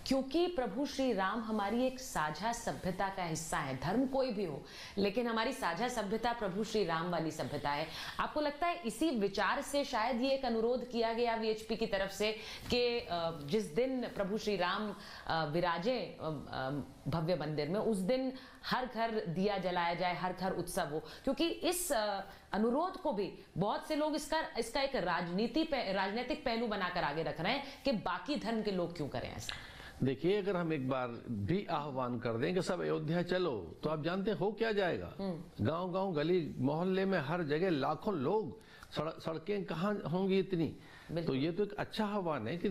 क्योंकि प्रभु श्री राम हमारी एक साझा सभ्यता का हिस्सा है। धर्म कोई भी हो, लेकिन हमारी साझा सभ्यता प्रभु श्री राम वाली सभ्यता है। आपको लगता है इसी विचार से शायद ये एक अनुरोध किया गया वीएचपी की तरफ से कि जिस दिन प्रभु श्री राम विराजे भव्य मंदिर में, उस दिन हर घर दिया जलाया जाए, हर घर उत्सव हो? क्योंकि इस अनुरोध को भी बहुत से लोग इसका एक राजनीतिक पहलू बनाकर आगे रख रहे हैं कि बाकी धर्म के लोग क्यों करें ऐसा। देखिए, अगर हम एक बार भी आह्वान कर दें कि सब अयोध्या चलो, तो आप जानते हो क्या जाएगा? गांव गांव, गली मोहल्ले में हर जगह लाखों लोग, सड़कें कहाँ होंगी इतनी। तो ये तो एक अच्छा आह्वान है कि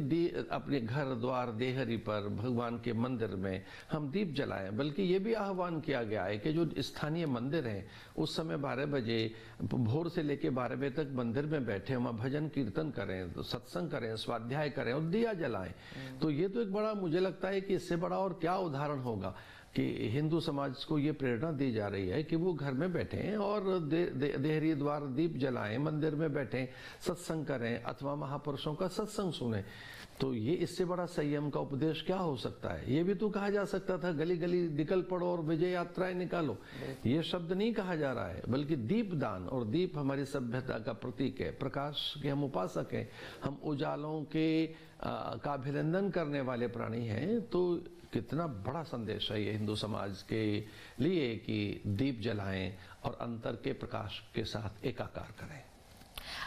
अपने घर द्वार देहरी पर भगवान के मंदिर में हम दीप जलाएं। बल्कि ये भी आह्वान किया गया है कि जो स्थानीय मंदिर हैं, उस समय 12 बजे भोर से लेकर 12 बजे तक मंदिर में बैठे, वहाँ भजन कीर्तन करें, सत्संग करें, स्वाध्याय करें और दिया जलाएं। तो ये तो एक बड़ा, मुझे लगता है कि इससे बड़ा और क्या उदाहरण होगा कि हिंदू समाज को ये प्रेरणा दी जा रही है कि वो घर में बैठें और देहरी द्वार दीप जलाएं, मंदिर में बैठें, सत्संग करें अथवा महापुरुषों का सत्संग सुने। तो ये इससे बड़ा संयम का उपदेश क्या हो सकता है? ये भी तो कहा जा सकता था गली गली निकल पड़ो और विजय यात्राएं निकालो। ये शब्द नहीं कहा जा रहा है, बल्कि दीप दान, और दीप हमारी सभ्यता का प्रतीक है, प्रकाश के हम उपासक हैं, हम उजालों के का अभिनंदन करने वाले प्राणी हैं। तो कितना बड़ा संदेश है ये हिंदू समाज के लिए कि दीप जलाएं और अंतर के प्रकाश के साथ एकाकार करें।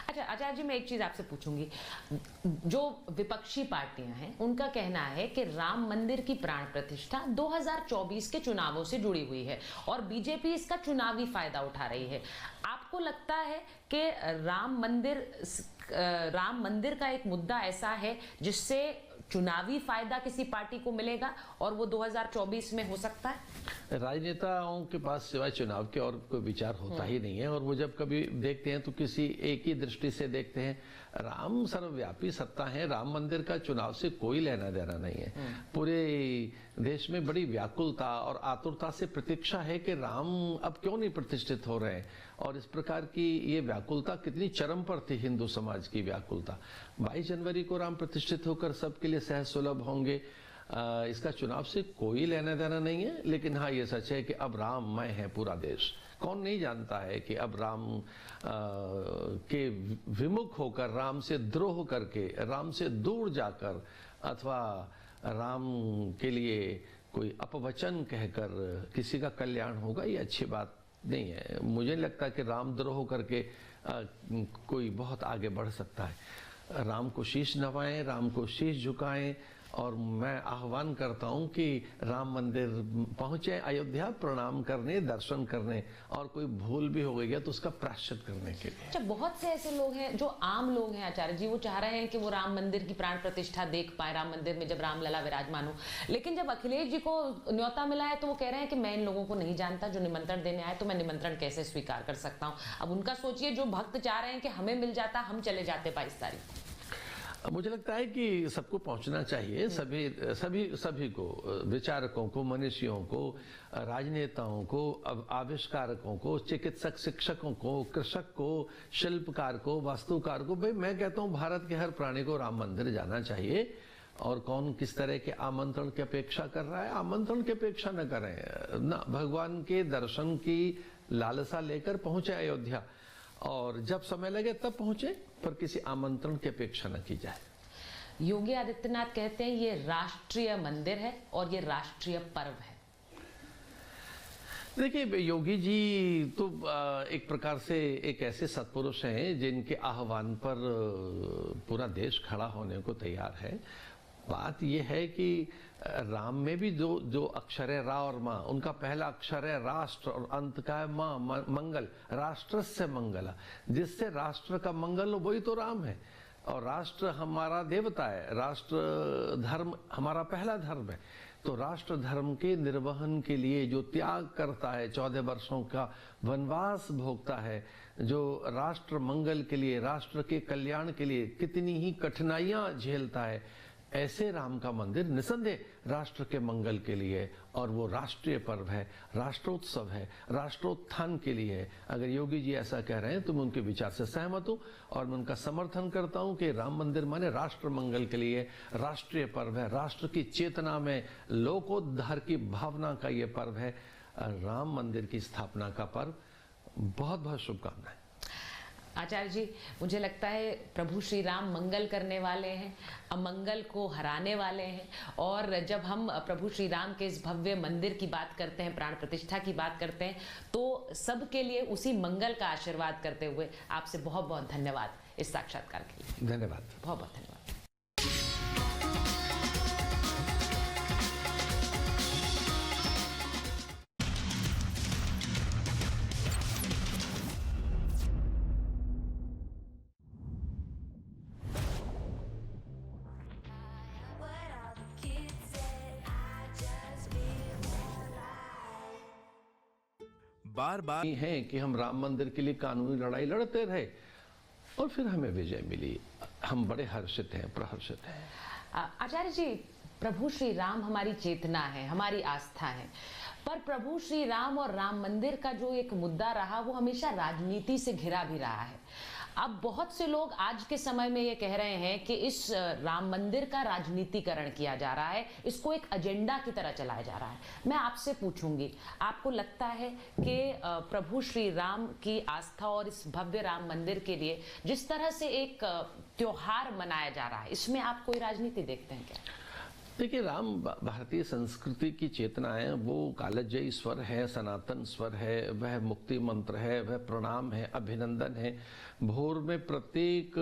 अच्छा आचार्य जी, मैं एक चीज आपसे पूछूंगी। जो विपक्षी पार्टियां हैं, उनका कहना है कि राम मंदिर की प्राण प्रतिष्ठा 2024 के चुनावों से जुड़ी हुई है और बीजेपी इसका चुनावी फायदा उठा रही है। आपको लगता है कि राम मंदिर का एक मुद्दा ऐसा है जिससे चुनावी फायदा किसी पार्टी को मिलेगा और वो 2024 में हो सकता है? राजनेताओं के पास सिवाय चुनाव के और कोई विचार होता ही नहीं है, और वो जब कभी देखते हैं तो किसी एक ही दृष्टि से देखते हैं। राम सर्वव्यापी सत्ता है, राम मंदिर का चुनाव से कोई लेना देना नहीं है। पूरे देश में बड़ी व्याकुलता और आतुरता से प्रतीक्षा है कि राम अब क्यों नहीं प्रतिष्ठित हो रहे हैं, और इस प्रकार की ये व्याकुलता कितनी चरम पर थी हिंदू समाज की व्याकुलता। 22 जनवरी को राम प्रतिष्ठित होकर सबके लिए सहज सुलभ होंगे, इसका चुनाव से कोई लेना देना नहीं है। लेकिन हाँ, ये सच है कि अब राममय है पूरा देश। कौन नहीं जानता है कि अब राम के विमुख होकर, राम से द्रोह करके, राम से दूर जाकर अथवा राम के लिए कोई अपवचन कहकर किसी का कल्याण होगा, ये अच्छी बात नहीं है। मुझे नहीं लगता कि राम द्रोह करके कोई बहुत आगे बढ़ सकता है। राम को शीश नवाएं, राम को शीश झुकाएं, और मैं आह्वान करता हूं कि राम मंदिर पहुंचे, अयोध्या प्रणाम करने, दर्शन करने, और कोई भूल भी हो गई है तो उसका प्रायश्चित करने के लिए। अच्छा, बहुत से ऐसे लोग हैं जो आम लोग हैं आचार्य जी, वो चाह रहे हैं कि वो राम मंदिर की प्राण प्रतिष्ठा देख पाए, राम मंदिर में जब रामलला विराजमान हो। लेकिन जब अखिलेश जी को न्योता मिला है तो वो कह रहे हैं कि मैं इन लोगों को नहीं जानता, जो निमंत्रण देने आए, तो मैं निमंत्रण कैसे स्वीकार कर सकता हूँ। अब उनका सोचिए, जो भक्त चाह रहे हैं कि हमें मिल जाता, हम चले जाते 22 तारीख। मुझे लगता है कि सबको पहुंचना चाहिए, सभी को, विचारकों को, मनीषियों को, राजनेताओं को, आविष्कारकों को, चिकित्सक, शिक्षकों को, कृषक को, शिल्पकार को, वास्तुकार को। भाई मैं कहता हूं भारत के हर प्राणी को राम मंदिर जाना चाहिए। और कौन किस तरह के आमंत्रण की अपेक्षा कर रहा है, आमंत्रण की अपेक्षा न करें ना, भगवान के दर्शन की लालसा लेकर पहुंचे अयोध्या, और जब समय लगे तब पहुंचे, पर किसी आमंत्रण की अपेक्षा न की जाए। योगी आदित्यनाथ कहते हैं ये राष्ट्रीय मंदिर है और ये राष्ट्रीय पर्व है। देखिए, योगी जी तो एक प्रकार से एक ऐसे सत्पुरुष हैं जिनके आह्वान पर पूरा देश खड़ा होने को तैयार है। बात यह है कि राम में भी जो अक्षर है, रा और माँ, उनका पहला अक्षर है राष्ट्र और अंत का है माँ, मंगल, राष्ट्र से मंगल, जिससे राष्ट्र का मंगल हो, वही तो राम है। और राष्ट्र हमारा देवता है, राष्ट्र धर्म हमारा पहला धर्म है। तो राष्ट्र धर्म के निर्वहन के लिए जो त्याग करता है, 14 वर्षों का वनवास भोगता है, जो राष्ट्र मंगल के लिए, राष्ट्र के कल्याण के लिए कितनी ही कठिनाइयां झेलता है, ऐसे राम का मंदिर निसंदेह राष्ट्र के मंगल के लिए, और वो राष्ट्रीय पर्व है, राष्ट्रोत्सव है, राष्ट्रोत्थान के लिए है। अगर योगी जी ऐसा कह रहे हैं तो मैं उनके विचार से सहमत हूँ और मैं उनका समर्थन करता हूँ कि राम मंदिर माने राष्ट्र मंगल के लिए राष्ट्रीय पर्व है, राष्ट्र की चेतना में लोकोद्धार की भावना का ये पर्व है, राम मंदिर की स्थापना का पर्व। बहुत बहुत शुभकामनाएं। आचार्य जी, मुझे लगता है प्रभु श्री राम मंगल करने वाले हैं, अमंगल को हराने वाले हैं, और जब हम प्रभु श्री राम के इस भव्य मंदिर की बात करते हैं, प्राण प्रतिष्ठा की बात करते हैं, तो सबके लिए उसी मंगल का आशीर्वाद करते हुए आपसे बहुत बहुत धन्यवाद इस साक्षात्कार के लिए। धन्यवाद, बहुत बहुत धन्यवाद। बार बार है कि हम राम मंदिर के लिए कानूनी लड़ाई लड़ते रहे और फिर हमें विजय मिली। हम बड़े हर्षित हैं, प्रहर्षित हैं। आचार्य जी, प्रभु श्री राम हमारी चेतना है, हमारी आस्था है, पर प्रभु श्री राम और राम मंदिर का जो एक मुद्दा रहा वो हमेशा राजनीति से घिरा भी रहा है। अब बहुत से लोग आज के समय में ये कह रहे हैं कि इस राम मंदिर का राजनीतिकरण किया जा रहा है, इसको एक एजेंडा की तरह चलाया जा रहा है। मैं आपसे पूछूंगी, आपको लगता है कि प्रभु श्री राम की आस्था और इस भव्य राम मंदिर के लिए जिस तरह से एक त्योहार मनाया जा रहा है, इसमें आप कोई राजनीति देखते हैं क्या? देखिए, राम भारतीय संस्कृति की चेतना है, वो कालजयी स्वर है, सनातन स्वर है, वह मुक्ति मंत्र है, वह प्रणाम है, अभिनंदन है। भोर में प्रत्येक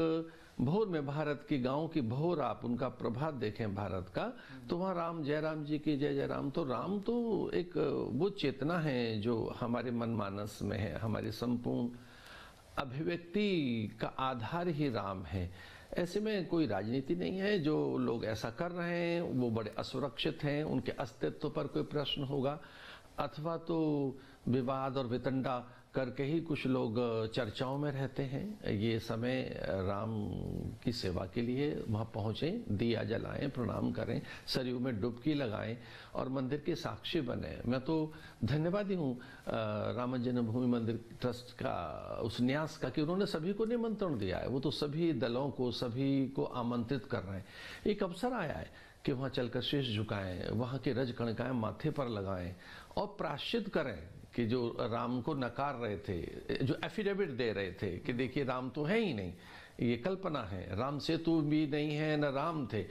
भोर में भारत की गांव की भोर आप उनका प्रभात देखें भारत का, तो वहाँ राम जय राम जी की जय जय राम। तो राम तो एक वो चेतना है जो हमारे मनमानस में है, हमारी संपूर्ण अभिव्यक्ति का आधार ही राम है। ऐसे में कोई राजनीति नहीं है। जो लोग ऐसा कर रहे हैं वो बड़े असुरक्षित हैं, उनके अस्तित्व पर कोई प्रश्न होगा, अथवा तो विवाद और वितंडा करके ही कुछ लोग चर्चाओं में रहते हैं। ये समय राम की सेवा के लिए वहाँ पहुँचें, दिया जलाएं, प्रणाम करें, सरयू में डुबकी लगाएं और मंदिर के साक्षी बने। मैं तो धन्यवादी हूँ राम जन्मभूमि मंदिर ट्रस्ट का, उस न्यास का, कि उन्होंने सभी को निमंत्रण दिया है। वो तो सभी दलों को, सभी को आमंत्रित कर रहे हैं। एक अवसर आया है कि वहाँ चलकर शीश झुकाएं, वहाँ की रज कणिकाएं माथे पर लगाएं और प्रायश्चित करें कि जो राम को नकार रहे थे, जो एफिडेविट दे रहे थे कि देखिए राम तो है ही नहीं, ये कल्पना है, राम सेतु भी नहीं है, न राम थे।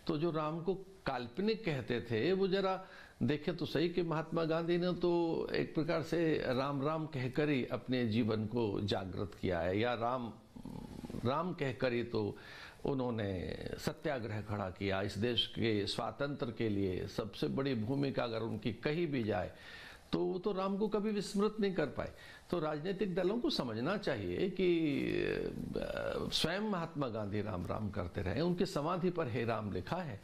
तो जो राम को काल्पनिक कहते थे वो जरा देखे तो सही कि महात्मा गांधी ने तो एक प्रकार से राम राम कहकर ही अपने जीवन को जागृत किया है, या राम राम कहकर ही तो उन्होंने सत्याग्रह खड़ा किया। इस देश के स्वातंत्र के लिए सबसे बड़ी भूमिका अगर उनकी कही भी जाए तो वो तो राम को कभी विस्मृत नहीं कर पाए। तो राजनीतिक दलों को समझना चाहिए कि स्वयं महात्मा गांधी राम राम करते रहे, उनकी समाधि पर हे राम लिखा है।